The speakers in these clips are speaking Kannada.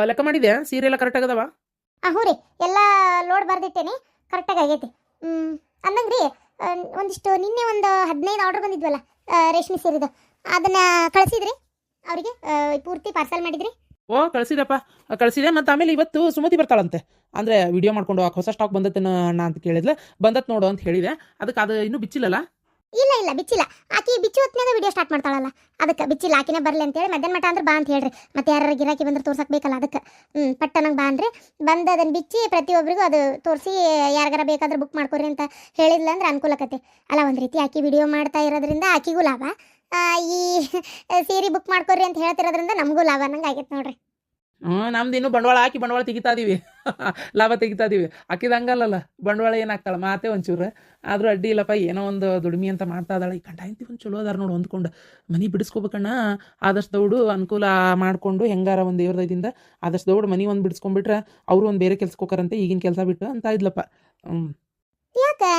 ಲೆಕ್ಕ ಮಾಡಿದ್ಯಾ? ಸೀರೆ ಎಲ್ಲ ಕರೆಕ್ಟ್ ಆಗದವ? ಹ್ಞೂ ರೀ, ಎಲ್ಲ ಲೋಡ್ ಬರ್ದಿಟ್ಟೇನಿ, ಕರೆಕ್ಟಾಗಿ ಆಗೈತಿ. ಅನ್ನಂಗ್ರಿ ಒಂದಿಷ್ಟು ನಿನ್ನೆ ಒಂದು 15 ಆರ್ಡರ್ ಬಂದಿದ್ವಲ್ಲ ರೇಷ್ಮೆ ಸೀರೆದು, ಅದನ್ನ ಕಳಿಸಿದ್ರಿ ಅವರಿಗೆ? ಪೂರ್ತಿ ಪಾರ್ಸಲ್ ಮಾಡಿದ್ರಿ? ಓ ಕಳಿಸಿದಪ್ಪ, ಕಳಿಸಿದೆ. ಮತ್ತು ಆಮೇಲೆ ಇವತ್ತು ಸುಮತಿ ಬರ್ತಾಳಂತೆ, ಅಂದರೆ ವಿಡಿಯೋ ಮಾಡ್ಕೊಂಡು ಹೊಸ ಸ್ಟಾಕ್ ಬಂದತ್ತೇನ ಅಣ್ಣ ಅಂತ ಕೇಳಿದ್ಲೆ. ಬಂದತ್ ನೋಡು ಅಂತ ಹೇಳಿದೆ. ಅದಕ್ಕೆ ಅದು ಇನ್ನೂ ಬಿಚ್ಚಿಲ್ಲಲ್ಲ? ಇಲ್ಲ ಬಿಚ್ಚಿಲ್ಲ. ಆಕಿ ಬಿಚ್ಚಿ ಹೊತ್ನಾಗ ವಿಡಿಯೋ ಸ್ಟಾರ್ಟ್ ಮಾಡ್ತಾಳಲ್ಲ, ಅದಕ್ಕೆ ಬಿಚ್ಚಿಲ್ಲ. ಆಕಿನೇ ಬರಲಿ ಅಂತೇಳಿ ಮಧ್ಯಾಹ್ನ ಮಟ ಅಂದ್ರೆ ಬಾ ಅಂತ ಹೇಳ್ರಿ. ಮತ್ತೆ ಯಾರು ಗಿರಾಕಿ ಬಂದ್ರೆ ತೋರ್ಸಕ್ಕೆ ಬೇಕಲ್ಲ, ಅದಕ್ಕೆ ಪಟ್ಟನಂಗೆ ಬಾ ಅನ್ರಿ. ಬಂದು ಅದನ್ನು ಬಿಚ್ಚಿ ಪ್ರತಿಯೊಬ್ಬರಿಗೂ ಅದು ತೋರಿಸಿ ಯಾರಿಗಾರ ಬೇಕಾದ್ರೆ ಬುಕ್ ಮಾಡ್ಕೊರಿ ಅಂತ ಹೇಳಿದ್ಲ ಅಂದ್ರೆ ಅನುಕೂಲಕತೆ ಅಲ್ಲ. ಒಂದು ರೀತಿ ಆಕಿ ವಿಡಿಯೋ ಮಾಡ್ತಾ ಇರೋದ್ರಿಂದ ಆಕಿಗೂ ಲಾಭ, ಈ ಸೀರೆ ಬುಕ್ ಮಾಡ್ಕೊರಿ ಅಂತ ಹೇಳ್ತಿರೋದ್ರಿಂದ ನಮಗೂ ಲಾಭ ಅನ್ನಂಗೆ ಆಗೈತೆ ನೋಡ್ರಿ. ನಮ್ದು ಇನ್ನೂ ಬಂಡವಾಳ ಹಾಕಿ ಬಂಡವಾಳ ತೆಗಿತಾ ಇದೀವಿ ಲಾಭ ತೆಗಿತಾ ಇದೀವಿ. ಆಕಿದ ಹಂಗಲ್ಲಲ್ಲ, ಬಂಡವಾಳ ಏನಾಗ್ತಾಳೆ ಮಾತೆ ಒಂಚೂರು ಆದರೂ ಅಡ್ಡಿ ಇಲ್ಲಪ್ಪ. ಏನೋ ಒಂದು ದುಡಿಮೆ ಅಂತ ಮಾಡ್ತಾ ಇದ್ದಾಳೆ. ಈ ಕಂಡಾಯಂತಿ ಒಂದು ಚಲೋ ಅದಾರ ನೋಡು, ಹೊಂದ್ಕೊಂಡು ಮನೆ ಬಿಡಿಸ್ಕೋಬೇಕಣ್ಣ. ಆದಷ್ಟು ದೌಡು ಅನುಕೂಲ ಮಾಡಿಕೊಂಡು ಹೆಂಗಾರ ಒಂದು ದೇವ್ರದಿಂದ ಆದಷ್ಟು ದೌಡು ಮನೆ ಒಂದು ಬಿಡಿಸ್ಕೊಂಡ್ಬಿಟ್ರೆ ಅವರು ಒಂದು ಬೇರೆ ಕೆಲ್ಸಕ್ಕೆ ಹೋಗಾರಂತೆ, ಈಗಿನ ಕೆಲಸ ಬಿಟ್ಟು ಅಂತ ಇದ್ಲಪ್ಪ. ಯಾಕೆ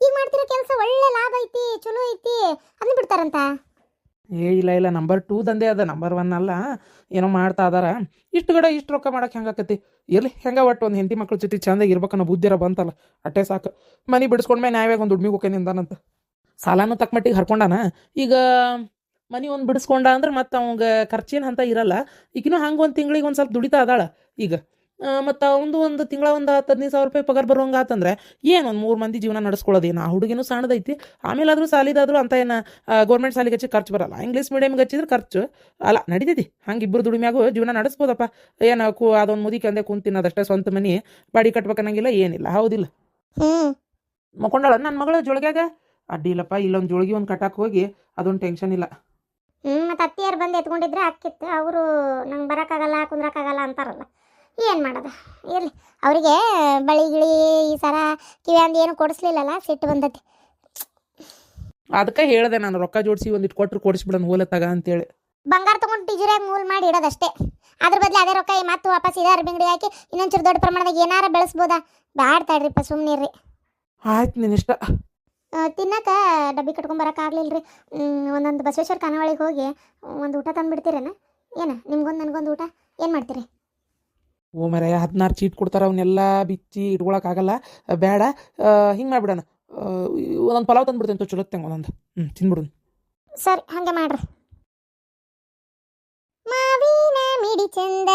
ಈಗ ಮಾಡ್ತಿರೋ ಕೆಲಸ ಒಳ್ಳೆ ಲಾಭ ಐತಿ, ಚಲೋ ಐತಿ, ಅದನ್ನ ಬಿಡ್ತಾರಂತ? ಇಲ್ಲ ನಂಬರ್ 2 ದಂಧೆ ಅದ, ನಂಬರ್ 1 ಅಲ್ಲ. ಏನೋ ಮಾಡ್ತಾ ಅದಾರ. ಇಷ್ಟು ರೊಕ್ಕ ಮಾಡಕ್ಕೆ ಹೆಂಗಾಕತಿ? ಇರ್ಲಿ, ಹೆಂಗ ಒಟ್ಟು ಒಂದು ಹೆಂಡತಿ ಮಕ್ಳ ಜೊತೆ ಚಂದಾಗಿ ಇರ್ಬೇಕನ್ನೋ ಬುದ್ಧಿರ ಬಂತಲ್ಲ, ಅಟ್ಟೆ ಸಾಕು. ಮನೆ ಬಿಡಿಸ್ಕೊಂಡ್ಮೇಲೆ ನ್ಯಾಯವಾಗಿ ಒಂದು ದುಡ್ಮಿಗೆ ಹೋಗ್ಯಾನಿಂದಾನಂತ ಸಾಲಾನು ತಕ್ಕ ಮಟ್ಟಿಗೆ ಹರ್ಕೊಂಡಾನ. ಈಗ ಮನೆ ಒಂದು ಬಿಡಿಸ್ಕೊಂಡ ಅಂದ್ರೆ ಮತ್ತೆ ಅವಂಗೆ ಖರ್ಚಿನ ಅಂತ ಇರಲ್ಲ. ಈಗಿನೂ ಹಂಗೆ ಒಂದು ತಿಂಗಳಿಗೆ ಒಂದು ಸ್ವಲ್ಪ ದುಡಿತಾ ಅದಾಳ ಈಗ. ಮತ್ತು ಒಂದು ತಿಂಗಳ ಒಂದು 10-15 ಸಾವಿರ ರೂಪಾಯಿ ಪಗಾರ ಬರುವಂಗೆ ಆತಂದ್ರೆ ಏನು ಒಂದು 3 ಮಂದಿ ಜೀವನ ನಡೆಸ್ಕೊಳ್ಳೋದೇನು? ಆ ಹುಡುಗಿನೂ ಸಣ್ಣದೈತಿ. ಆಮೇಲಾದರೂ ಸಾಲಿದಾದರೂ ಅಂತ ಏನು ಗೌರ್ಮೆಂಟ್ ಸಾಲಿಗೆ ಹಚ್ಚಿ ಖರ್ಚು ಬರಲ್ಲ. ಇಂಗ್ಲೀಷ್ ಮೀಡಿಯಮ್ಗೆ ಹಚ್ಚಿದ್ರೆ ಖರ್ಚು ಅಲ್ಲ, ನಡೀತೈತಿ. ಹಂಗೆ ಇಬ್ಬರು ದುಡಿಮ್ಯಾಗೂ ಜೀವನ ನಡೆಸ್ಬೋದಪ್ಪ. ಏನು ಅದೊಂದು ಮುದಿಕೆ ಅಂದೆ ಕುಂತಿನದಷ್ಟೇ, ಸ್ವಂತ ಮನೆ ಬಾಡಿ ಕಟ್ಬೇಕನ್ನಂಗಿಲ್ಲ, ಏನಿಲ್ಲ. ಹೌದಿಲ್ಲ? ಮಕ್ಕೊಂಡಾಳ ನನ್ನ ಮಗಳು ಜೋಳಿಗ್ಯಾಗ? ಅಡ್ಡಿ ಇಲ್ಲಪ್ಪ, ಇಲ್ಲೊಂದು ಜೋಳಿಗೆ ಒಂದು ಕಟ್ಟಕ್ಕೆ ಹೋಗಿ ಅದೊಂದು ಟೆನ್ಷನ್ ಇಲ್ಲ. ಮತ್ತು ಅತ್ತಿಯಾರು ಬಂದು ಎತ್ಕೊಂಡಿದ್ರೆ ಅಕ್ಕಿತ್ತು. ಅವರು ನಂಗೆ ಬರೋಕ್ಕಾಗಲ್ಲ ಕುಂದ್ರಕ್ಕಾಗಲ್ಲ ಅಂತಾರಲ್ಲ, ಏನು ಮಾಡೋದು? ಇರಲಿ, ಅವರಿಗೆ ಬಳಿ ಗಿಳಿ ಈ ಸರ ಕಿವಿಯಂದು ಏನು ಕೊಡಿಸ್ಲಿಲ್ಲಲ್ಲ, ಸಿಟ್ಟು ಬಂದತಿ. ಅದಕ್ಕೆ ಹೇಳಿದೆ ನಾನು, ರೊಕ್ಕ ಜೋಡಿಸಿ ಒಂದಿಟ್ಟು ಕೊಟ್ಟರು ಕೊಡಿಸ್ಬಿಡೋಣ ಹೋಲತ್ತಾಗ ಅಂತೇಳಿ. ಬಂಗಾರ ತೊಗೊಂಡು ಟಿಜುರಿಯಾಗಿ ಮೂಲ್ ಮಾಡಿ ಇಡೋದಷ್ಟೇ. ಅದ್ರ ಬದಲು ಅದೇ ರೊಕ್ಕ ಮತ್ತೆ ವಾಪಸ್ ಇದಾರ ಬಿಂಗಡಿ ಹಾಕಿ ಇನ್ನೊಂಚೂರು ದೊಡ್ಡ ಪ್ರಮಾಣದಾಗ ಏನಾರ ಬೆಳೆಸ್ಬೋದಾ? ಬ್ಯಾಡ ತಾಡ್ರಿಪ್ಪ, ಸುಮ್ಮನಿರ್ರಿ. ಆಯ್ತು, ನಿನ್ನಿಷ್ಟ. ತಿನ್ನಕ್ಕೆ ಡಬ್ಬಿ ಕಟ್ಕೊಂಬರಕ್ಕಾಗಲಿಲ್ಲ ರೀ. ಒಂದೊಂದು ಬಸವೇಶ್ವರ ಖಾನಾವಳಿಗೆ ಹೋಗಿ ಒಂದು ಊಟ ತಂದುಬಿಡ್ತೀರೇನ? ಏನು ನಿಮ್ಗೊಂದು ನನಗೊಂದು ಊಟ ಏನು ಮಾಡ್ತೀರಿ? ಓ ಮರೆಯ 16 ಚೀಟ್ ಕೊಡ್ತಾರೆ, ಅವನ್ನೆಲ್ಲ ಬಿಚ್ಚಿ ಇಟ್ಕೊಳಕ್ಕಾಗಲ್ಲ. ಬೇಡ, ಹಿಂಗೆ ಮಾಡಿಬಿಡೋಣ. ಒಂದೊಂದು ಪಲಾವ್ ತಂದುಬಿಡ್ತೇನೆ ಚಲೋ ತಂಗ ಒಂದೊಂದು ತಿನ್ಬಿಡೋಣ. ಸರಿ, ಹಂಗೆ ಮಾಡ್ರಿ. ಮಾವಿನ ಮಿಡಿ ಚಂದ,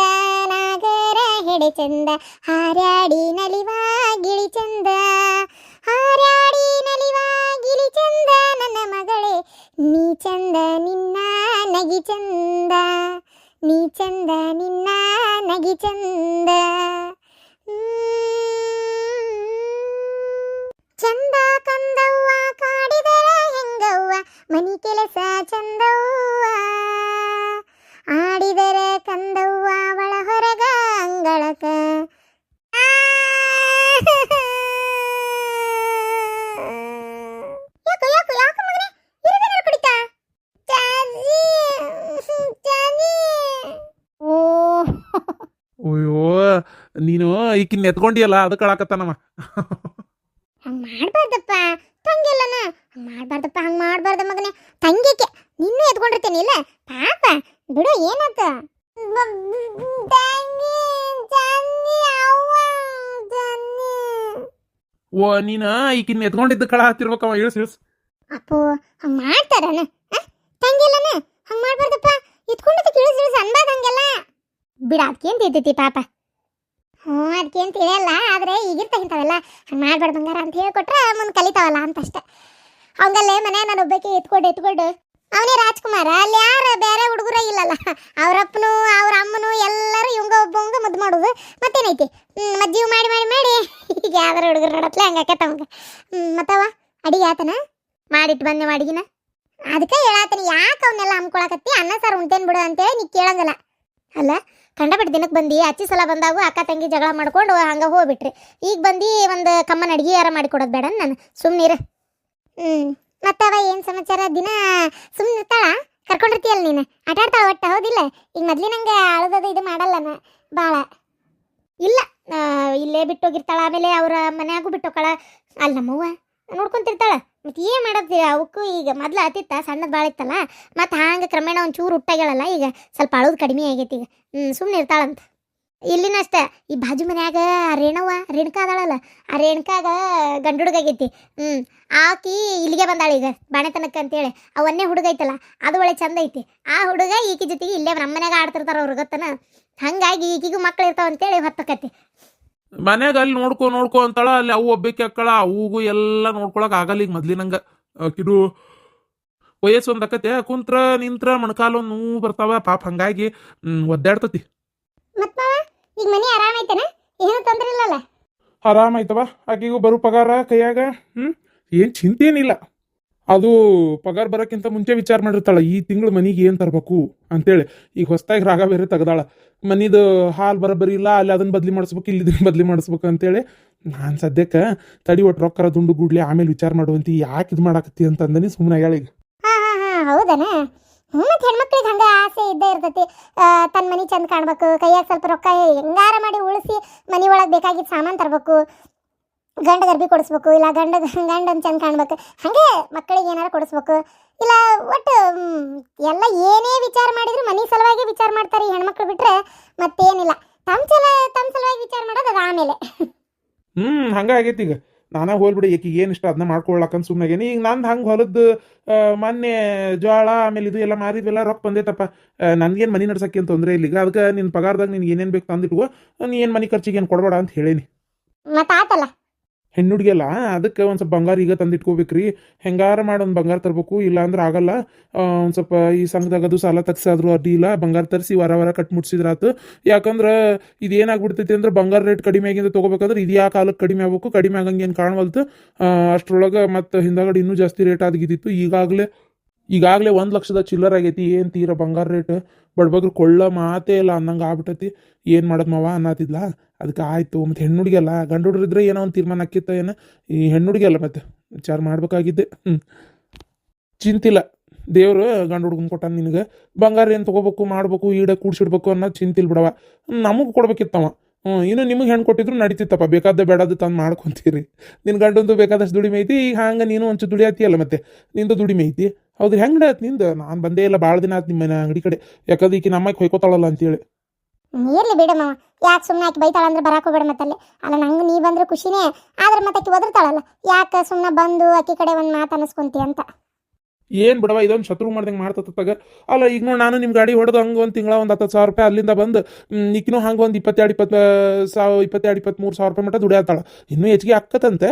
ನಾಗರ ಹೆಡೆ ಚಂದ, ಹಾರ್ಯಾಡಿ ನಲಿವ ಗಿಳಿ ಚಂದ, ಹಾರ್ಯಾಡಿ ನಲಿವ ಗಿಳಿ ಚಂದ, ನನ್ನ ಮಗಳೇ ನೀ ಚಂದ ನಿನ್ನ ನಗಿ ಚಂದ, ನೀ ಚಂದ ನಿನ್ನ ನಗಿ ಚಂದ. ಚಂದ ಕಂದವ್ವ ಕಾಡಿದರ ಹೆಂಗವ್ವ, ಮನಿ ಕೆಲಸ ಚಂದವ್ವ, ಆಡಿದರ ಕಂದವ್ವ ಒಳ ಹೊರಗ ಅಂಗಳಕ. ಯಾಕೋ ಯಾಕೋ ಯಾಕೋ ಮಗನೇ ಇರಗರ ಕುಡಿತಾ? ಚಾಜಿ ಚಾಜಿ. ಅಯ್ಯೋ, ನೀನು ಈಕಿನ್ನ ಎತ್ಕೊಂಡಿಯಲ್ಲ ಅದಕ್ಕೆ ಕಳಾಕತ್ತಾನವ. ಹಂಗೆ ಮಾಡಬಾರ್ದಪ್ಪ, ತಂಗಿಲ್ಲನ ಹಂಗೆ ಮಾಡಬಾರ್ದಪ್ಪ, ಹಂಗೆ ಮಾಡಬಾರ್ದ ಮಗನೇ. ತಂಗಿಕೆ ನಿನ್ನೂ ಎತ್ಕೊಂಡಿರ್ತೀನಿ ಇಲ್ಲ ಪಾಪ, ಬಿಡು ಏನಾತ? ಓ, ನೀನು ಈಕಿನ್ನ ಎತ್ಕೊಂಡಿದ್ದ ಕಳ ಹತ್ತಿರ್ಬೇಕವ. ಇಳಿಸ್. ಅಪ್ಪೋ, ಹಂಗೆ ಮಾಡ್ತಾರನ? ತಂಗಿಲ್ಲನ ಹಂಗೆ ಮಾಡಬಾರ್ದಪ್ಪ. ಎತ್ಕೊಂಡಿದ್ದಕ್ಕೆ ಇಳಿಸ್ ಅನ್ಬಾರ್ದು ಹಂಗೆಲ್ಲ. ಬಿಡ, ಅದಕ್ಕೇನು ತಿಳ್ತೈತಿ ಪಾಪ. ಅದಕ್ಕೇನು ತಿಳಿಯಲ್ಲ, ಆದರೆ ಈಗಿರ್ತ ಇಂಥವೆಲ್ಲ ಹಂಗೆ ಮಾಡ್ಬಾರ್ದು ಬಂಗಾರ ಅಂತ ಹೇಳ್ಕೊಟ್ರೆ ಮುಂದೆ ಕಲಿತಾವಲ್ಲ ಅಂತಷ್ಟೆ. ಅವಂಗಲ್ಲೇ ಮನೆ ನಾನು ಒಬ್ಬಕ್ಕೆ ಎತ್ಕೊಂಡು ಅವನೇ ರಾಜ್ಕುಮಾರ. ಅಲ್ಲಿ ಯಾರು ಬೇರೆ ಹುಡುಗರ ಇಲ್ಲಲ್ಲ, ಅವರಪ್ಪನು ಅವ್ರ ಅಮ್ಮನು ಎಲ್ಲರೂ ಇವಂಗ ಒಬ್ಬವಂಗ ಮುದ್ದು ಮಾಡೋದು. ಮತ್ತೇನೈತಿ, ಮಜ್ಜಿಗೆ ಮಾಡಿ ಮಾಡಿ ಮಾಡಿ ಈಗ ಯಾವ್ದಾರ ಹುಡುಗರು ನೋಡತ್ಲೆ ಹಂಗಾಕತ್ತ ಅವಂಗ. ಮತ್ತವ ಅಡಿಗೆ ಆತನ ಮಾಡಿಟ್ಟು ಬಂದೆ ಅಡಿಗೆನ. ಅದಕ್ಕೆ ಹೇಳಾತನ, ಯಾಕೆ ಅವನ್ನೆಲ್ಲ ಹಮ್ಕೊಳಕತ್ತಿ, ಅನ್ನ ಸಾರು ಉಣ್ತೇನೆ ಬಿಡು ಅಂತೇಳಿ ನೀ ಕೇಳಂಗಲ್ಲ. ಅಲ್ಲ, ಕಂಡಬಿಟ್ಟು ದಿನಕ್ಕೆ ಬಂದು ಅಚ್ಚಿ ಸಲ ಬಂದಾಗೂ ಅಕ್ಕ ತಂಗಿ ಜಗಳ ಮಾಡ್ಕೊಂಡು ಹಂಗೆ ಹೋಗ್ಬಿಟ್ರಿ. ಈಗ ಬಂದು ಒಂದು ಕಮ್ಮನ ಅಡುಗೆ ಯಾರ ಮಾಡಿಕೊಡೋದು ಬೇಡ ನಾನು, ಸುಮ್ಮನಿರು. ಮತ್ತವ ಏನು ಸಮಾಚಾರ? ದಿನ ಸುಮ್ಮನೆ ಇರ್ತಾಳ, ಕರ್ಕೊಂಡಿರ್ತೀಯಲ್ಲ ನೀನು, ಆಟ ಆಡ್ತಾಳ ಒಟ್ಟು, ಹೌದಿಲ್ಲ? ಈಗ ಮೊದ್ಲಿನಂಗೆ ಅಳದದು ಇದು ಮಾಡಲ್ಲನ ಭಾಳ ಇಲ್ಲ. ಇಲ್ಲೇ ಬಿಟ್ಟೋಗಿರ್ತಾಳ, ಆಮೇಲೆ ಅವ್ರ ಮನ್ಯಾಗೂ ಬಿಟ್ಟೋಕಳ. ಅಲ್ಲಿ ನಮ್ಮವ್ವ ನೋಡ್ಕೊಂತಿರ್ತಾಳ. ಮತ್ತು ಏನು ಮಾಡೋದು ಅವಕ್ಕೂ? ಈಗ ಮೊದ್ಲು ಆತಿತ್ತ, ಸಣ್ಣದು ಭಾಳ ಇತ್ತಲ್ಲ, ಮತ್ತು ಹಂಗೆ ಕ್ರಮೇಣ ಒಂದು ಚೂರು ಹುಟ್ಟಾಗ್ಯಾಳಲ್ಲ, ಈಗ ಸ್ವಲ್ಪ ಅಳೋದು ಕಡಿಮೆ ಆಗೈತಿ. ಈಗ ಸುಮ್ಮನೆ ಇರ್ತಾಳಂತ. ಇಲ್ಲಿನೂ ಅಷ್ಟೇ ಈ ಬಾಜು ಮನ್ಯಾಗ ರೇಣುಕಾ ಅದಾಳಲ್ಲ, ಆ ರೇಣುಕಾಗ ಗಂಡು ಹುಡುಗ ಆಗೈತಿ. ಆಕಿ ಇಲ್ಲಿಗೆ ಬಂದಾಳ ಈಗ ಬಾಣೆತನಕ್ಕೆ ಅಂತೇಳಿ. ಆ ಒಂದೇ ಹುಡುಗ ಐತಲ್ಲ ಅದು ಒಳ್ಳೆ ಚಂದ ಐತಿ. ಆ ಹುಡುಗ ಈಕಿ ಜೊತೆಗೆ ಇಲ್ಲೇ ನಮ್ಮ ಮನ್ಯಾಗ ಆಡ್ತಿರ್ತಾರ ಅವ್ರ ಗೊತ್ತನ. ಹಂಗಾಗಿ ಈಕಿಗೂ ಮಕ್ಳು ಇರ್ತಾವ ಅಂತೇಳಿ ಹೊತ್ತಕತಿ. ಮನ್ಯಾಗ ಅಲ್ಲಿ ನೋಡ್ಕೊ ಅಂತಾಳ, ಅಲ್ಲಿ ಅವು ಒಬ್ಬಕ್ಕೆ ಅಕ್ಕಳ ಅವು ಎಲ್ಲ ನೋಡ್ಕೊಳಕ್ ಆಗಲ್ಲ ಈಗ ಮೊದ್ಲಿನಂಗ. ಆಕಿದು ವಯಸ್ಸು ಒಂದ್ ಅಕ್ಕತೆ, ಕುಂತ್ರ ನಿಂತ್ರ ಮೊಣಕಾಲು ನೋವು ಬರ್ತಾವ ಪಾಪ, ಹಂಗಾಗಿ ಒದ್ದಾಡ್ತತಿ. ಮತ್ ಮಾವ ಈಗ ಮನಿ ಆರಾಮ ಐತನ, ಏನು ತೊಂದ್ರೆ ಇಲ್ಲಲ್ಲ? ಆರಾಮಾಯ್ತವ, ಆಕಿಗೂ ಬರೋ ಪಗಾರ ಕೈಯಾಗ. ಏನ್ ಚಿಂತೆ ಏನಿಲ್ಲ. ಅದು ಪಗಾರ ಬರೋಕ್ಕಿಂತ ಮುಂಚೆ ವಿಚಾರ ಮಾಡಿರ್ತಾಳ ಈ ತಿಂಗಳು ಮನಿಗೆ ಏನ್ ತರ್ಬೇಕು ಅಂತೇಳಿ. ಈಗ ಹೊಸದಾಗಿ ರಾಗ ಬೇರೆ ತೆಗ್ದಾಳ, ಮನಿದು ಹಾಲು ಬರೋಬ್ಬರಿ ಇಲ್ಲ, ಅಲ್ಲಿ ಅದನ್ನ ಬದ್ಲಿ ಮಾಡಿಸ್ಬೇಕು, ಇಲ್ಲಿ ಇದನ್ನ ಬದ್ಲಿ ಮಾಡಿಸ್ಬೇಕು ಅಂತೇಳಿ. ನಾನು ಸದ್ಯಕ್ಕೆ ತಡಿ ಒಟ್ಟು ರೊಕ್ಕರ ದುಂಡು ಗುಡ್ಲಿ ಆಮೇಲೆ ವಿಚಾರ ಮಾಡುವಂತಿ, ಯಾಕೆ ಇದು ಮಾಡಾಕತ್ತಿ ಅಂತಂದನಿ ಸುಮ್ಮನೆ ಹೇಳಿ. ಹೌದನ? ಮತ್ತೆ ಹೆಣ್ಮಕ್ಳಿಗೆ ಹಂಗ ಆಸೆ ಇದ್ದೇ ಇರ್ತೈತಿ. ತನ್ನ ಮನಿ ಚಂದ ಕಾಣ್ಬೇಕು, ಕೈಯಾಗ ಸ್ವಲ್ಪ ರೊಕ್ಕ ಹೆಂಗಾರ ಮಾಡಿ ಉಳಿಸಿ ಮನಿ ಒಳಗೆ ಬೇಕಾಗಿದ್ದ ಸಾಮಾನು ತರಬೇಕು, ಗಂಡ ಗರ್ಭಿ ಕೊಡಿಸ್ಬೇಕು, ಇಲ್ಲ ಗಂಡನ ಚಂದ ಕಾಣ್ಬೇಕು, ಹಂಗೆ ಮಕ್ಕಳಿಗೆ ಏನಾರ ಕೊಡಿಸ್ಬೇಕು. ಇಲ್ಲ ಒಟ್ಟು ಎಲ್ಲ ಏನೇ ವಿಚಾರ ಮಾಡಿದ್ರು ಮನಿ ಸಲುವಾಗಿ ವಿಚಾರ ಮಾಡ್ತಾರೆ ಈ ಹೆಣ್ಮಕ್ಳು ಬಿಟ್ರೆ ಮತ್ತೇನಿಲ್ಲ. ತಮ್ಮ ಸಲುವಾಗಿ ವಿಚಾರ ಮಾಡೋದು ಅದು ಆಮೇಲೆ. ಹಂಗ ಆಗೈತಿ. ಈಗ ನಾನಾ ಹೋಲ್ಬಿಡಿ, ಈಕಿಗೆ ಏನು ಇಷ್ಟ ಅದನ್ನ ಮಾಡ್ಕೊಳಕಂತ ಸುಮ್ಮನೆ. ಈಗ ನಂದು ಹಂಗೆ ಹೊಲದ್ದು ಮೊನ್ನೆ ಜೋಳ ಆಮೇಲೆ ಇದು ಎಲ್ಲ ಮಾರಿದ್ವೆಲ್ಲ ರೊಕ್ಕ ಬಂದೈತಪ್ಪ. ನನ್ಗೇನು ಮನಿ ನಡ್ಸಕ್ಕೆ ಅಂತ ತೊಂದರೆ ಇಲ್ಲ. ಈಗ ಅದಕ್ಕೆ ನಿನ್ನ ಪಗಾರದಾಗ ನಿನ್ಗೆ ಏನೇನು ಬೇಕು ತಂದಿಟ್ಕೋ, ನೀ ಏನು ಮನಿ ಖರ್ಚಿಗೆ ಏನು ಕೊಡಬೇಡ ಅಂತ ಹೇಳೇನಿ. ಮತ್ತೆ ಆತಲ್ಲ ಹೆಣ್ಣುಡ್ಗೆಲ್ಲ ಅದಕ್ಕೆ ಒಂದು ಸ್ವಲ್ಪ ಬಂಗಾರ ಈಗ ತಂದಿಟ್ಕೋಬೇಕ್ರಿ. ಹೆಂಗಾರ ಮಾಡಿ ಒಂದು ಬಂಗಾರ ತರಬೇಕು, ಇಲ್ಲ ಅಂದ್ರೆ ಆಗಲ್ಲ. ಒಂದು ಸ್ವಲ್ಪ ಈ ಸಂಘದಾಗದು ಸಾಲ ತಗ್ಸಾದ್ರು ಅಡ್ಡಿ ಇಲ್ಲ, ಬಂಗಾರ ತರಿಸಿ ವಾರ ಕಟ್ ಮುಟ್ಸಿದ್ರಾತು. ಯಾಕಂದ್ರೆ ಇದೇನಾಗ್ಬಿಡ್ತೈತಿ ಅಂದ್ರೆ ಬಂಗಾರ ರೇಟ್ ಕಡಿಮೆ ಆಗಿಂದ ತೊಗೋಬೇಕಂದ್ರೆ ಇದು ಯಾವ ಕಾಲಕ್ಕೆ ಕಡಿಮೆ ಆಗ್ಬೇಕು, ಕಡಿಮೆ ಆಗಂಗೆ ಏನು ಕಾಣವಲ್ತು. ಅಷ್ಟರೊಳಗೆ ಮತ್ತು ಹಿಂದಾಗಡೆ ಇನ್ನೂ ಜಾಸ್ತಿ ರೇಟ್ ಆಗಿದ್ದಿತ್ತು. ಈಗಾಗಲೇ 1,00,000 ಚಿಲ್ಲರ್ ಆಗೈತಿ. ಏನು ತೀರ ಬಂಗಾರ ರೇಟ್ ಬಡ್ಬಗ್ರು ಕೊಳ್ಳೋ ಮಾತೇ ಇಲ್ಲ ಅನ್ನಂಗೆ ಆಗ್ಬಿಟ್ಟತಿ. ಏನು ಮಾಡೋದು ಮಾವ ಅನ್ನತಿದ್ಲ. ಅದಕ್ಕೆ ಆಯಿತು. ಮತ್ತು ಹೆಣ್ಣುಡ್ಗೆಲ್ಲ ಗಂಡು ಹುಡ್ರಿದ್ರೆ ಏನೋ ಒಂದು ತೀರ್ಮಾನ ಆಕ್ಕಿತ್ತ ಏನೋ, ಈ ಹೆಣ್ಣುಡ್ಗೆಲ್ಲ ಮತ್ತೆ ವಿಚಾರ ಮಾಡ್ಬೇಕಾಗಿದ್ದೆ. ಚಿಂತಿಲ್ಲ, ದೇವ್ರು ಗಂಡು ಹುಡ್ಗನ್ ಕೊಟ್ಟಾನ ನಿನಗೆ. ಬಂಗಾರ ಏನು ತೊಗೋಬೇಕು ಮಾಡ್ಬೇಕು ಈಡ ಕೂಡ್ಸಿಡ್ಬೇಕು ಅನ್ನೋದು ಚಿಂತಿಲ್ ಬಿಡವ. ನಮಗೆ ಕೊಡ್ಬೇಕಿತ್ತವ. ಇನ್ನು ನಿಮಗೆ ಹೆಣ್ಣು ಕೊಟ್ಟಿದ್ರು ನಡೀತಿತ್ತಪ್ಪ, ಬೇಕಾದ ಬೇಡದು ತಂದು ಮಾಡ್ಕೊತೀರಿ. ನಿನ್ನ ಗಂಡಂದು ಬೇಕಾದಷ್ಟು ದುಡಿಮೆ ಐತಿ. ಈಗ ಹಂಗೆ ನೀನು ಒಂಚೂರು ದುಡಿಯಾತಿಯಲ್ಲ, ಮತ್ತೆ ನಿಂದು ದುಡಿಮೆ ಐತಿ. ಹೌದು, ಹೆಂಗೆ ನಡೆಯತ್ತೆ ನಿಂದು? ನಾನು ಬಂದೇ ಇಲ್ಲ ಭಾಳ ದಿನ ಆಯ್ತು ನಿಮ್ಮ ಮನೆ ಅಂಗಡಿ ಕಡೆ. ಯಾಕಂದ್ರೆ ಈಕಿ ನಮ್ಮಕ್ಕೆ ಹೊಯ್ಕೋತಾಳಲ್ಲ ಅಂತೇಳಿ. ಇರ್ಲಿ ಬಿಡ ಮಾವ, ಯಾಕೆ ಸುಮ್ಮನೆ ಆಕಿ ಬೈತಾಳ ಅಂದ್ರೆ ಬರಾಕ್ ಹೋಗ್ಬೇಡ ಮತ್ತಲ್ಲಿ. ಅಲ್ಲ ನಂಗೆ ನೀ ಬಂದ್ರೆ ಖುಷಿನೇ, ಆದ್ರೆ ಮತ್ತೆ ಆಕಿ ಒದರ್ತಾಳಲ್ಲ, ಯಾಕೆ ಸುಮ್ಮನೆ ಬಂದು ಆಕಿ ಕಡೆ ಒಂದು ಮಾತು ಅನ್ನಿಸ್ಕೊಂತಿ ಅಂತ. ಏನು ಬಿಡವ, ಇದೊಂದು ಶತ್ರು ಮಾಡ್ದಂಗೆ ಮಾಡ್ತತ್ತಾಗ. ಅಲ್ಲ ಈಗ ನೋಡಿ, ನಾನು ನಿಮ್ಮ ಗಾಡಿ ಹೊಡೆದು ಹಂಗೆ ಒಂದು ತಿಂಗಳ ಒಂದು 10,000 ರೂಪಾಯಿ ಅಲ್ಲಿಂದ ಬಂದು ಈಕಿನೂ ಹಂಗೆ ಒಂದು 22,000-23,000 ರೂಪಾಯಿ ಮಟ್ಟ ದುಡಿಯತ್ತಾಳ. ಇನ್ನೂ ಹೆಚ್ಚಿಗೆ ಅಕ್ಕತ್ತಂತೆ.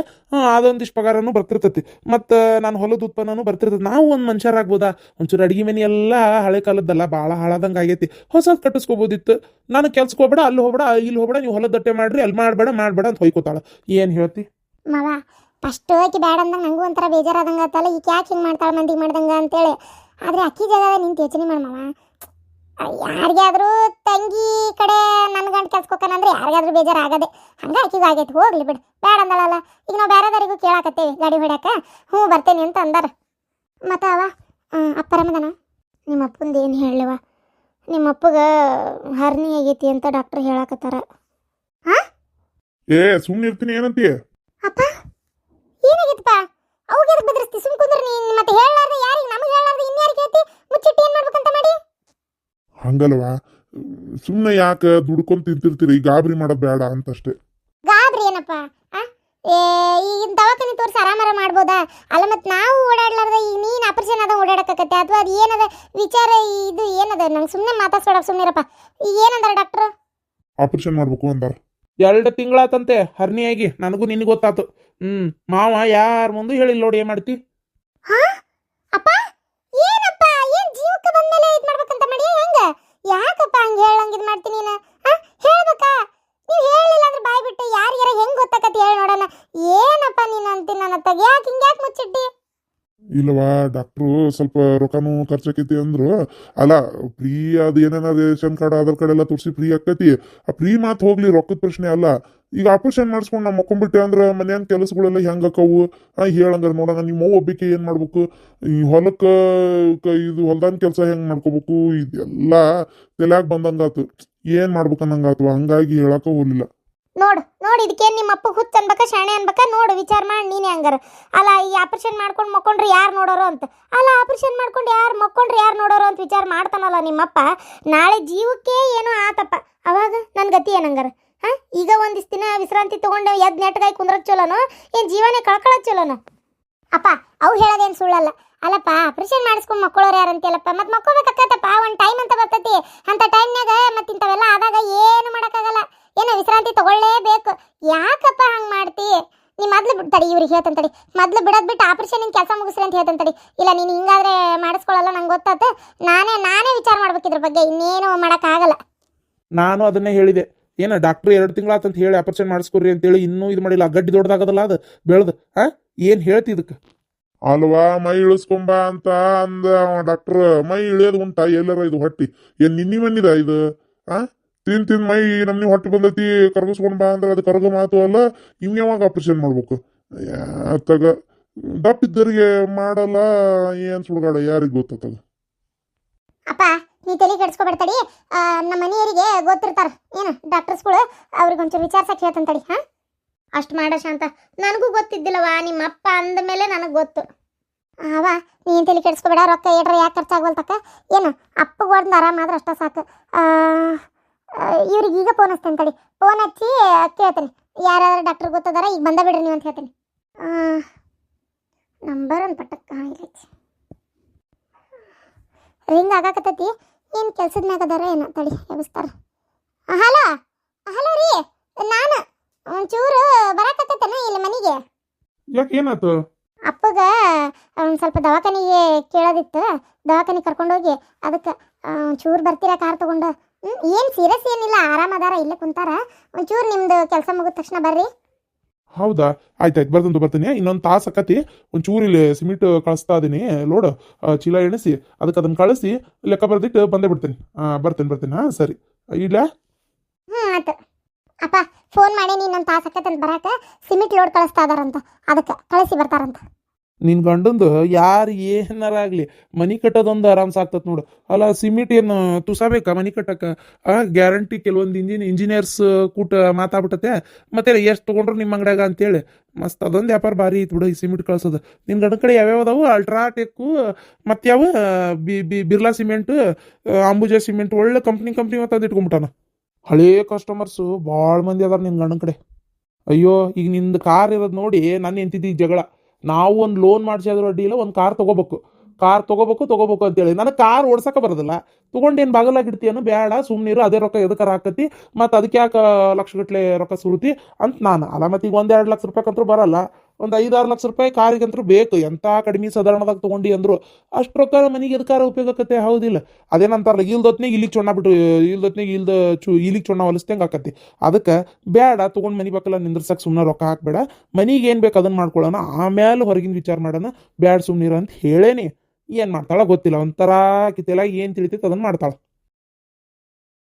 ಅದೊಂದಿಷ್ಟು ಪಗಾರನೂ ಬರ್ತಿರ್ತೈತಿ, ಮತ್ತು ನಾನು ಹೊಲದ ಉತ್ಪನ್ನನೂ ಬರ್ತಿರ್ತೈತಿ. ನಾವು ಒಂದು ಮನುಷ್ಯರಾಗ್ಬೋದಾ? ಒಂಚೂರು ಅಡಿಗೆ ಮನೆ ಎಲ್ಲ ಹಳೆ ಕಾಲದ್ದಲ್ಲ, ಭಾಳ ಹಾಳಾದಂಗೆ ಆಗೈತಿ. ಹೊಸದು ಕಟ್ಟಿಸ್ಕೋಬೋದಿತ್ತು. ನಾನು ಕೆಲ್ಸಕ್ಕೆ ಹೋಗ್ಬೇಡ, ಅಲ್ಲಿ ಹೋಗ್ಬೇಡ, ಇಲ್ಲಿ ಹೋಗ್ಬೇಡ, ನೀವು ಹೊಲದ ದಟ್ಟೆ ಮಾಡ್ರಿ, ಅಲ್ಲಿ ಮಾಡಬೇಡ ಅಂತ ಹೊಯ್ಕೋತಾಳ. ಏನು ಹೇಳ್ತಿ ಮಾವ? ಫಸ್ಟ್ ಆಕಿ ಬ್ಯಾಡ ಅಂದಂಗೆ ನಂಗೂ ಒಂಥರ ಬೇಜಾರಾದಂಗೆ ಆತಲ್ಲ, ಈಗ ಯಾಕೆ ಹಿಂಗೆ ಮಾಡ್ತಾಳೆ ಮಂದಿಗೆ ಮಾಡ್ದಂಗೆ ಅಂತೇಳಿ. ಆದರೆ ಅಕ್ಕಿ ಜಾಗದಾಗ ನಿಂತು ಯೋಚನೆ ಮಾಡಿ ಮಾವ, ಯಾರಿಗಾದ್ರೂ ತಂಗಿ ಕಡೆ ನನ್ನ ಗಂಡು ಕೆಲ್ಸಕ್ಕೋಕನಂದ್ರೆ ಯಾರಿಗಾದ್ರೂ ಬೇಜಾರಾಗದೆ. ಹಂಗೆ ಆಕಿಗೂ ಆಗೈತೆ, ಹೋಗ್ಲಿ ಬಿಡು. ಬ್ಯಾಡ ಅಂದಳಲ್ಲ, ಈಗ ನಾವು ಬೇರೆದವರಿಗೂ ಕೇಳಾಕತ್ತೇವಿ ಗಾಡಿ ಹೊಡ್ಯಾಕ. ಬರ್ತೇನೆ ಅಂತ ಅಂದಾರ. ಮತ್ತು ಅವ ಅಪ್ಪರಮದನ ನಿಮ್ಮ ಅಪ್ಪಂದು ಏನು ಹೇಳವ? ನಿಮ್ಮ ಅಪ್ಪಗೆ ಹರ್ನಿ ಆಗೈತಿ ಅಂತ ಡಾಕ್ಟರ್ ಹೇಳಾಕತ್ತಾರ. ಸುಮ್ಮನೆ ಇರ್ತೀನಿ ಏನಂತೀಯ? ಅಪ್ಪ ಏನಾಗಿತ್ತಪ್ಪ? ಅವ್ಗೆ ಬೆದರಿಸ್ತಿ? ಸುಮ್ ಕುಂದ್ರ ನೀನ್. ಮತ್ತೆ ಹೇಳಲಾರ್ದೆ ಯಾರಿಗೆ? ನಮಗೆ ಹೇಳಲಾರ್ದೆ ಇನ್ಯಾರಿಗೆ ಕೇಳ್ತಿ? ಮುಚ್ಚಿಟ್ಟು ಏನು ಮಾಡ್ಬೇಕಂತ ಮಾಡಿ? ಹಂಗಲ್ವಾ, ಸುಮ್ಮನೆ ಯಾಕೆ ದುಡ್ಕೊಂಡು ತಿಂತಿರ್ತೀರಿ, ಗಾಬರಿ ಮಾಡೋದು ಬೇಡ ಅಂತಷ್ಟೇ. ಗಾಬರಿ ಏನಪ್ಪ? ಈಗ ದವಾಖಾನೆ ತೋರಿಸಿ ಆರಾಮಾರ ಮಾಡ್ಬೋದಾ? ಅಲ್ಲ ಮತ್ತೆ ನಾವು ಓಡಾಡ್ಲಾರ್ದ ಈಗ ನೀನು ಆಪರೇಷನ್ ಆದ ಓಡಾಡಕತ್ತೆ, ಅಥವಾ ಅದು ಏನದ ವಿಚಾರ? ಇದು ಏನದ? ನಂಗೆ ಸುಮ್ಮನೆ ಮಾತಾಡ್ಸೋಡಕ್ಕೆ ಸುಮ್ಮನಿರಪ್ಪ. ಈಗ ಏನಂದಾರ ಡಾಕ್ಟ್ರು? ಆಪರೇಷನ್ ಮಾಡ್ಬೇಕು ಅಂದಾರ. 2 ತಿಂಗಳಾತಂತೆ ಹರ್ನಿಯಾಗಿ. ನನಗೂ ನಿನಗೆ ಗೊತ್ತಾತು. ಮಾವ ಯಾರ ಮುಂದೆ ಹೇಳಿಲ್ಲ ನೋಡಿ. ಏನು ಮಾಡ್ತಿ? ಅಪ್ಪ ಏನಪ್ಪ? ಏನ್ ಜೀವಕ್ಕೆ ಬಂದ್ಮೇಲೆ ಇದು ಮಾಡ್ಬೇಕಂತ ಮಾಡಿ? ಹೆಂಗ? ಯಾಕಪ್ಪ ಹಂಗೆ ಹೇಳಂಗೆ ಇದು ಮಾಡ್ತೀನಿ ನೀನು? ಹೇಳ್ಬೇಕಾ? ನೀವು ಹೇಳಿಲ್ಲ ಅಂದ್ರೆ ಬಾಯ್ ಬಿಟ್ಟು ಯಾರಿಗಾರ ಹೆಂಗ್ ಗೊತ್ತಾಕತಿ ಹೇಳಿ ನೋಡೋಣ. ಏನಪ್ಪ ನೀನು ಅಂತೀನಿ ನನ್ನ ತಗ? ಯಾಕೆ ಹಿಂಗ್ಯಾಕೆ ಮುಚ್ಚಿಟ್ಟಿ? ಇಲ್ಲವಾ, ಡಾಕ್ಟ್ರು ಸ್ವಲ್ಪ ರೊಕ್ಕನೂ ಖರ್ಚಾಕೈತಿ ಅಂದ್ರು. ಅಲ್ಲ, ಫ್ರೀ ಅದು ಏನೇನ ರೇಷನ್ ಕಾರ್ಡ್ ಆಧಾರ್ ಕಾರ್ಡ್ ಎಲ್ಲ ತೋರಿಸಿ ಫ್ರೀ ಆಕೈತಿ. ಆ ಫ್ರೀ ಮಾತು ಹೋಗ್ಲಿ, ರೊಕ್ಕದ ಪ್ರಶ್ನೆ ಅಲ್ಲ. ಈಗ ಆಪರೇಷನ್ ಮಾಡಿಸ್ಕೊಂಡು ನಾವು ಮಕ್ಕೊಂಡ್ಬಿಟ್ಟೆ ಅಂದ್ರೆ ಮನ್ಯಾನ ಕೆಲಸಗಳೆಲ್ಲ ಹೆಂಗೆ ಆಕವು ಹೇಳಂಗಾರ ನೋಡೋಣ. ನಿಮ್ಮ ಅವ್ವ ಒಬ್ಬಿಕೆ ಏನು ಮಾಡ್ಬೇಕು? ಈ ಹೊಲಕ್ಕೆ ಇದು ಹೊಲ್ದಾನ ಕೆಲಸ ಹೆಂಗೆ ಮಾಡ್ಕೋಬೇಕು? ಇದೆಲ್ಲ ತಲೆಯಾಗ ಬಂದಂಗಾತು. ಏನು ಮಾಡ್ಬೇಕು ಅನ್ನಂಗಾತು. ಹಂಗಾಗಿ ಹೇಳಕ್ಕ ಹೋಗ್ಲಿಲ್ಲ. ನೋಡು ಇದಕ್ಕೇನು ನಿಮ್ಮ ಅಪ್ಪ ಹುಚ್ಚ ಅನ್ಬೇಕಾ ಶಾಣೆ ಅನ್ಬೇಕಾ ನೋಡು ವಿಚಾರ ಮಾಡಿ ನೀನೇ ಹಂಗಾರ. ಅಲ್ಲ ಈ ಆಪರೇಷನ್ ಮಾಡ್ಕೊಂಡು ಮಕ್ಕೊಂಡ್ರೆ ಯಾರು ನೋಡೋರು ಅಂತ, ಅಲ್ಲ ಆಪರೇಷನ್ ಮಾಡ್ಕೊಂಡು ಯಾರು ಮಕ್ಕೊಂಡ್ರೆ ಯಾರು ನೋಡೋರು ಅಂತ ವಿಚಾರ ಮಾಡ್ತಾನಲ್ಲ ನಿಮ್ಮಪ್ಪ. ನಾಳೆ ಜೀವಕ್ಕೆ ಏನೋ ಆತಪ್ಪ, ಅವಾಗ ನನ್ನ ಗತಿ ಏನಂಗಾರ? ಹಾಂ, ಈಗ ಒಂದಿಷ್ಟು ದಿನ ವಿಶ್ರಾಂತಿ ತೊಗೊಂಡು ಎದ್ದು ನೆಟ್ಗಾಯಿ ಕುಂದ್ರದ್ ಚಲೋನೋ ಏನು ಜೀವನೇ ಕಳ್ಕೊಳ್ಳೋದು ಚಲೋನೋ? ಅಪ್ಪ ಅವು ಹೇಳೋದೇನು ಸುಳ್ಳಲ್ಲ. ಅಲ್ಲಪ್ಪ ಆಪರೇಷನ್ ಮಾಡಿಸ್ಕೊಂಡು ಮಕ್ಕಳವ್ರು ಯಾರು ಅಂತೀಯಲ್ಲಪ್ಪ, ಮತ್ತೆ ಮಕ್ಕೋಬೇಕಾಕತ್ತಪ್ಪ, ಒಂದು ಟೈಮ್ ಅಂತ ಬರ್ತೈತಿ. ಅಂಥ ಟೈಮ್ನಾಗ ಮತ್ತೆ ಇಂಥವೆಲ್ಲ ಆದಾಗ ಏನು ಮಾಡೋಕ್ಕಾಗಲ್ಲ, ಏನೋ ವಿಶ್ರಾಂತಿ ತಗೊಳ್ಳೇಬೇಕು. ಯಾಕಪ್ಪ ಹಂಗೆ ಮಾಡ್ತಿ? ನೀ ಮೊದ್ಲು ತಡಿ, ಇವ್ರಿಗೆ ಹೇಳ್ತಾನೆ ತಡಿ, ಮೊದ್ಲು ಬಿಡೋದು ಬಿಟ್ಟು ಆಪರೇಷನ್ ಕೆಲಸ ಮುಗಿಸ್ರಿ ಅಂತ ಹೇಳ್ತಾನೆ ತಡಿ. ಇಲ್ಲ ನೀನು ಹಿಂಗಾದ್ರೆ ಮಾಡಿಸ್ಕೊಳ್ಳಲ್ಲ, ನಂಗೆ ಗೊತ್ತಾಯ್ತು. ನಾನೇ ವಿಚಾರ ಮಾಡ್ಬೇಕು ಇದ್ರ ಬಗ್ಗೆ, ಇನ್ನೇನು ಮಾಡೋಕ್ಕಾಗಲ್ಲ. ನಾನು ಅದನ್ನೇ ಹೇಳಿದೆ, ಏನು ಡಾಕ್ಟ್ರು 2 ತಿಂಗಳಾತಂತ ಹೇಳಿ ಆಪರೇಷನ್ ಮಾಡಿಸ್ಕೊಡ್ರಿ ಅಂತೇಳಿ ಇನ್ನೂ ಇದು ಮಾಡಿಲ್ಲ. ಗಡ್ಡಿ ದೊಡ್ಡದಾಗದಲ್ಲ ಅದು ಬೆಳೆದು. ಹಾಂ, ಏನು ಹೇಳ್ತಿ ಇದಕ್ಕೆ? ಅಲ್ವಾ ಮೈ ಇಳಿಸ್ಕೊಂಬ ಅಂತ ಅಂದ ಡಾಕ್ಟರ್. ಮೈ ಇಳಿಯೋದು ಉಂಟಾ ಎಲ್ಲರ? ಇದು ಹೊಟ್ಟಿ ಏನ್ ನಿನ್ನಿ ಮನ್ನಿದ ಇದು? ಆ ತಿಂದ್ ಮೈ ನಮ್ನಿ ಹೊಟ್ಟೆ ಬಂದೈತಿ, ಕರ್ಗಿಸ್ಕೊಂಡ್ ಬಾ ಅಂದ್ರೆ ಅದು ಕರ್ಗ ಮಾತು ಅಲ್ಲ. ಇವ್ ಯಾವಾಗ ಆಪರೇಷನ್ ಮಾಡ್ಬೇಕು? ತಗ ದಪ್ಪಿದ್ದರಿಗೆ ಮಾಡಲ್ಲ, ಏನ್ ಸುಡ್ಗಾಡ ಯಾರಿಗೆ ಗೊತ್ತಾಗ. ಅಪ್ಪ ನೀ ತಲೆ ಕೆಡಿಸ್ಕೊಬೇಡ್ತಡಿ, ನಮ್ಮ ಮನೆಯವರಿಗೆ ಗೊತ್ತಿರ್ತಾರ ಏನು ಡಾಕ್ಟರ್ಸ್ಗಳು, ಅವ್ರಿಗೆ ಒಂಚೂರು ವಿಚಾರಿಸಕ್ಕೆ ಹೇಳ್ತಾನೆ ತಡಿ. ಹಾಂ, ಅಷ್ಟು ಮಾಡ ಶಾಂತ. ನನಗೂ ಗೊತ್ತಿದ್ದಿಲ್ಲವ, ನಿಮ್ಮ ಅಪ್ಪ ಅಂದ ಮೇಲೆ ನನಗೆ ಗೊತ್ತು. ಅವ ನೀನು ತಲೆ ಕೆಡಿಸ್ಕೊಬೇಡ, ರೊಕ್ಕ ಏಟ್ರ ಯಾಕೆ ಖರ್ಚಾಗವಲ್ತಕ್ಕ. ಏನು ಅಪ್ಪಗೆ ಒಂದು ಆರಾಮಾದ್ರೆ ಅಷ್ಟ ಸಾಕು. ಇವ್ರಿಗೆ ಈಗ ಫೋನ್ ಹಚ್ತೇನೆ ತಡಿ, ಫೋನ್ ಹಚ್ಚಿ ಕೇಳ್ತೇನೆ ಯಾರ್ಯಾರು ಡಾಕ್ಟರ್ ಗೊತ್ತದಾರ, ಈಗ ಬಂದ ಬಿಡ್ರಿ ನೀವು ಅಂತ ಹೇಳ್ತೇನೆ. ನಂಬರ್ ಒಂದು ಪಟ್ಟಕ್ಕೆ ಇಲ್ಲೈತಿ, ರಿಂಗ್ ಆಗಾಕತ್ತೈತಿ. ಏನು ಕೆಲ್ಸದ ಮ್ಯಾಗ ಅದಾರ ಏನೋ, ತಡಿ ಎಬ್ಬಿಸ್ತಾರ. ಹಲೋ ಹಲೋ ರೀ, ನಾನು ಒಂಚೂರು ಬರಾಕತ್ತೇನ ಇಲ್ಲಿ ಮನೆಗೆ. ಯಾಕೆ ಏನಾಯ್ತು? ಅಪ್ಪಗ ಒಂದು ಸ್ವಲ್ಪ ದವಾಖಾನಿಗೆ ಕೇಳೋದಿತ್ತು, ದವಾಖಾನಿಗೆ ಕರ್ಕೊಂಡೋಗಿ ಅದಕ್ಕೆ ಒಂಚೂರು ಬರ್ತೀರಾ ಕಾರ್ ತೊಗೊಂಡು? ಏನು ಸೀರಿಯಸ್ ಏನಿಲ್ಲ, ಆರಾಮದಾರ, ಇಲ್ಲೇ ಕುಂತಾರ. ಒಂಚೂರು ನಿಮ್ದು ಕೆಲಸ ಮುಗಿದ ತಕ್ಷಣ ಬರ್ರಿ. ಹೌದಾ, ಆಯ್ತಾಯ್ತು ಬರ್ತೀನಿ. ಇನ್ನೊಂದು ತಾಸು ಆಕತಿ. ಒಂಚೂರು ಇಲ್ಲಿ ಸಿಮೆಂಟ್ ಕಳಿಸ್ತಾ ಇದೀನಿ, ಲೋಡ್ ಚೀಲ ಎಣಿಸಿ ಅದಕ್ಕೆ ಅದನ್ನು ಕಳಿಸಿ ಲೆಕ್ಕ ಬರ್ದಿಟ್ಟು ಬಂದೇ ಬಿಡ್ತೀನಿ. ಬರ್ತೀನಿ. ಹಾಂ ಸರಿ, ಇಲ್ಲ ಆಯ್ತು. ಅಪ್ಪ ಫೋನ್ ಮಾಡಿ ಇನ್ನೊಂದು ತಾಸು ಆಕತ್ತಂತ ಬರಾಕ, ಸಿಮೆಂಟ್ ಲೋಡ್ ಕಳಿಸ್ತಾ ಇದಾರಂತ, ಅದಕ್ಕೆ ಕಳಿಸಿ ಬರ್ತಾರಂತ. ನಿನ್ನ ಗಂಡಂದು ಯಾರು ಏನಾರಾಗಲಿ ಮನೆ ಕಟ್ಟೋದೊಂದು ಆರಾಮ್ಸ ಆಗ್ತದೆ ನೋಡು. ಅಲ್ಲ ಸಿಮೆಂಟ್ ಏನು ತುಸಾಬೇಕಾ ಮನೆ ಕಟ್ಟಕ್ಕೆ? ಗ್ಯಾರಂಟಿ ಕೆಲವೊಂದು ಇಂಜಿನಿಯರ್ಸ್ ಕೂಟ ಮಾತಾಡ್ಬಿಟ್ಟತೆ. ಮತ್ತೆ ಎಷ್ಟು ತೊಗೊಂಡ್ರು ನಿಮ್ಮ ಅಂಗಡ್ಯಾಗ ಅಂತೇಳಿ ಮಸ್ತ್ ಅದೊಂದು ವ್ಯಾಪಾರ ಭಾರಿ ಐತೆ ಬಿಡು ಈ ಸಿಮೆಂಟ್ ಕಳ್ಸೋದು. ನಿನ್ನ ಗಂಡ ಕಡೆ ಯಾವ್ಯಾವ ಅದಾವು? ಅಲ್ಟ್ರಾಟೆಕ್ಕು ಮತ್ತು ಯಾವ ಬಿರ್ಲಾ ಸಿಮೆಂಟು, ಅಂಬುಜಾ ಸಿಮೆಂಟ್, ಒಳ್ಳೆ ಕಂಪ್ನಿ ತಂದು ಇಟ್ಕೊಂಡ್ಬಿಟ್ಟಾನ. ಹಳೇ ಕಸ್ಟಮರ್ಸು ಭಾಳ ಮಂದಿ ಅದಾರ ನಿನ್ನ ಗಂಡನ ಕಡೆ. ಅಯ್ಯೋ, ಈಗ ನಿಂದು ಕಾರ್ ಇರೋದು ನೋಡಿ ನಾನು ಎಂತಿದ್ದೀಗ ಜಗಳ. ನಾವು ಒಂದು ಲೋನ್ ಮಾಡಿಸಿದ್ರು ಅಡ್ಡಿ ಇಲ್ಲ, ಒಂದು ಕಾರ್ ತೊಗೋಬೇಕು ಅಂತೇಳಿ. ನನಗೆ ಕಾರ್ ಓಡ್ಸಕ್ಕೆ ಬರೋದಿಲ್ಲ. ತೊಗೊಂಡೇನು ಬಾಗಲಾಗಿಡ್ತೀಯನು? ಬೇಡ ಸುಮ್ಮನಿರು, ಅದೇ ರೊಕ್ಕ ಎದಕ್ಕಾರ ಹಾಕತಿ, ಮತ್ತು ಅದಕ್ಕೆ ಯಾಕೆ ಲಕ್ಷಗಟ್ಟಲೆ ರೊಕ್ಕ ಸುರುತಿ ಅಂತ ನಾನು. ಅಲ್ಲ ಮತ್ತೆ ಈಗ 1-2 ಲಕ್ಷ ರೂಪಾಯಿಗಂತೂ ಬರಲ್ಲ, ಒಂದು 5-6 ಲಕ್ಷ ರೂಪಾಯಿ ಕಾರಿಗಂತೂ ಬೇಕು. ಎಂಥ ಕಡಿಮೆ ಸಾಧಾರಣದಾಗ ತೊಗೊಂಡು ಅಂದರು ಅಷ್ಟು ರೊಕ್ಕ ಮನೆಗೆ ಎದಕ್ಕಾರ ಉಪಯೋಗ ಆಕತ್ತೆ? ಹೌದಿಲ್ಲ? ಅದೇನಂತಾರಲ್ಲ, ಇಲ್ದೊತ್ನಿಗೆ ಇಲ್ಲಿಗೆ ಚೊಣ್ಣ ಬಿಟ್ಟು ಇಲ್ಲಿಗೆ ಚೊಣ್ಣ ಹೊಲಿಸ್ದಂಗೆ ಆಕತಿ. ಅದಕ್ಕೆ ಬೇಡ, ತೊಗೊಂಡು ಮನೆ ಬೇಕಲ್ಲ ನಿಂದ್ರಸಕ್ಕೆ ಸುಮ್ಮನೆ ರೊಕ್ಕ ಹಾಕಬೇಡ, ಮನೆಗೆ ಏನು ಬೇಕು ಅದನ್ನು ಮಾಡ್ಕೊಳ್ಳೋಣ, ಆಮೇಲೆ ಹೊರಗಿನ ವಿಚಾರ ಮಾಡೋಣ, ಬ್ಯಾಡ ಸುಮ್ಮನಿರ ಅಂತ ಹೇಳೇನಿ. ಏನು ಮಾಡ್ತಾಳ ಗೊತ್ತಿಲ್ಲ, ಒಂಥರ ಕಿತ್ತೆಲ್ಲ ಏನು ತಿಳಿತೈತೆ ಅದನ್ನು ಮಾಡ್ತಾಳೆ.